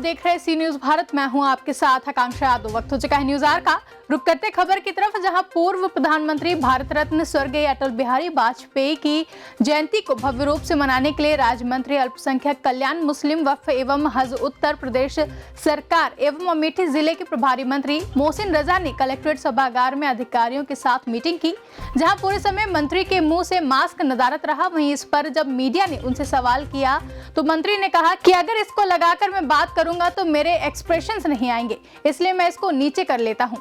देख रहे सी न्यूज भारत। मैं हूं आपके साथ आकांक्षा यादव। वक्त हो चुका है न्यूज आवर का। रुक करते खबर की तरफ, जहां पूर्व प्रधानमंत्री भारत रत्न स्वर्गीय अटल बिहारी वाजपेयी की जयंती को भव्य रूप से मनाने के लिए राज्य मंत्री अल्पसंख्यक कल्याण, मुस्लिम वक्फ एवं हज उत्तर प्रदेश सरकार एवं अमेठी जिले के प्रभारी मंत्री मोहसिन रजा ने कलेक्ट्रेट सभागार में अधिकारियों के साथ मीटिंग की, जहां पूरे समय मंत्री के मुंह से मास्क नदारत रहा। वहीं इस पर जब मीडिया ने उनसे सवाल किया तो मंत्री ने कहा कि अगर इसको लगाकर मैं बात करूंगा तो मेरे एक्सप्रेशंस नहीं आएंगे, इसलिए मैं इसको नीचे कर लेता हूं।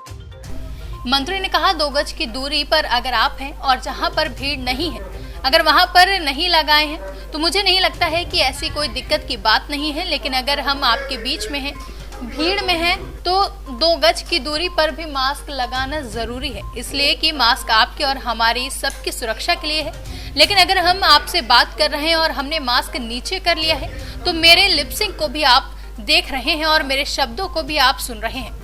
मंत्री ने कहा 2 गज की दूरी पर अगर आप हैं और जहां पर भीड़ नहीं है, अगर वहां पर नहीं लगाए हैं तो मुझे नहीं लगता है कि ऐसी कोई दिक्कत की बात नहीं है। लेकिन अगर हम आपके बीच में हैं, भीड़ में हैं, तो 2 गज की दूरी पर भी मास्क लगाना जरूरी है, इसलिए कि मास्क आपके और हमारी सबकी सुरक्षा के लिए है। लेकिन अगर हम आपसे बात कर रहे हैं और हमने मास्क नीचे कर लिया है तो मेरे लिपसिंग को भी आप देख रहे हैं और मेरे शब्दों को भी आप सुन रहे हैं।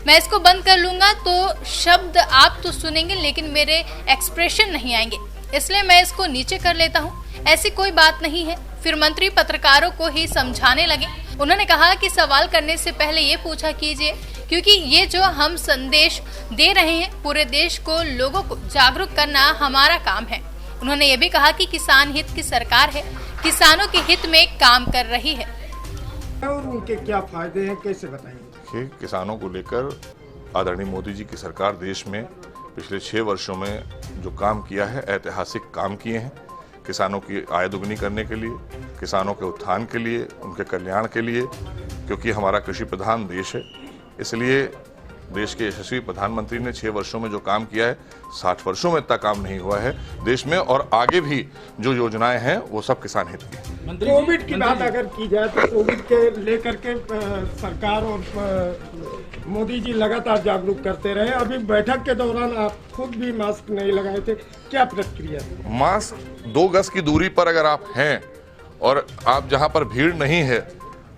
मैं इसको बंद कर लूंगा तो शब्द आप तो सुनेंगे लेकिन मेरे एक्सप्रेशन नहीं आएंगे, इसलिए मैं इसको नीचे कर लेता हूं। ऐसी कोई बात नहीं है। फिर मंत्री पत्रकारों को ही समझाने लगे। उन्होंने कहा कि सवाल करने से पहले ये पूछा कीजिए, क्योंकि ये जो हम संदेश दे रहे हैं पूरे देश को, लोगों को जागरूक करना हमारा काम है। उन्होंने ये भी कहा कि किसान हित की सरकार है, किसानों के हित में काम कर रही है। और उनके क्या फायदे हैं, कैसे बताएंगे? किसानों को लेकर आदरणीय मोदी जी की सरकार देश में पिछले 6 वर्षों में जो काम किया है, ऐतिहासिक काम किए हैं। किसानों की आय दुगनी करने के लिए, किसानों के उत्थान के लिए, उनके कल्याण के लिए, क्योंकि हमारा कृषि प्रधान देश है। इसलिए देश के यशस्वी प्रधानमंत्री ने 6 वर्षों में जो काम किया है, 60 वर्षों में इतना काम नहीं हुआ है देश में। और आगे भी जो योजनाएं हैं वो सब किसान हित की। कोविड की बात अगर की जाए तो कोविड के लेकर के सरकार और मोदी जी लगातार जागरूक करते रहे। अभी बैठक के दौरान आप खुद भी मास्क नहीं लगाए थे, क्या प्रतिक्रिया? मास्क 2 गज की दूरी पर अगर आप हैं और आप जहां पर भीड़ नहीं है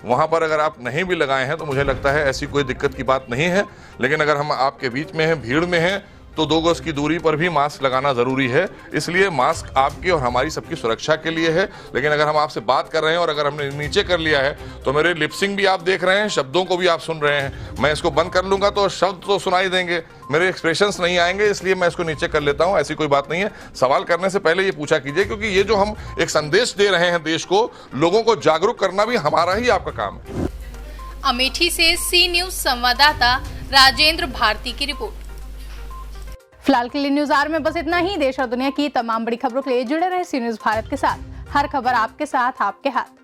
वहां पर अगर आप नहीं भी लगाए हैं तो मुझे लगता है ऐसी कोई दिक्कत की बात नहीं है। लेकिन अगर हम आपके बीच में हैं, भीड़ में हैं, तो 2 गज की दूरी पर भी मास्क लगाना जरूरी है। इसलिए मास्क आपकी और हमारी सबकी सुरक्षा के लिए है। लेकिन अगर हम आपसे बात कर रहे हैं और अगर हमने नीचे कर लिया है तो मेरे लिपसिंग भी आप देख रहे हैं, शब्दों को भी आप सुन रहे हैं। मैं इसको बंद कर लूंगा तो शब्द तो सुनाई देंगे, मेरे एक्सप्रेशंस नहीं आएंगे, इसलिए मैं इसको नीचे कर लेता हूं। ऐसी कोई बात नहीं है। सवाल करने से पहले ये पूछा कीजिए, क्योंकि ये जो हम एक संदेश दे रहे हैं देश को, लोगों को जागरूक करना भी हमारा ही आपका काम है। अमेठी से सी न्यूज संवाददाता राजेंद्र भारती की रिपोर्ट। फिलहाल के लिए न्यूज आवर में बस इतना ही। देश और दुनिया की तमाम बड़ी खबरों के लिए जुड़े रहे सी न्यूज भारत के साथ। हर खबर आपके साथ, आपके हाथ।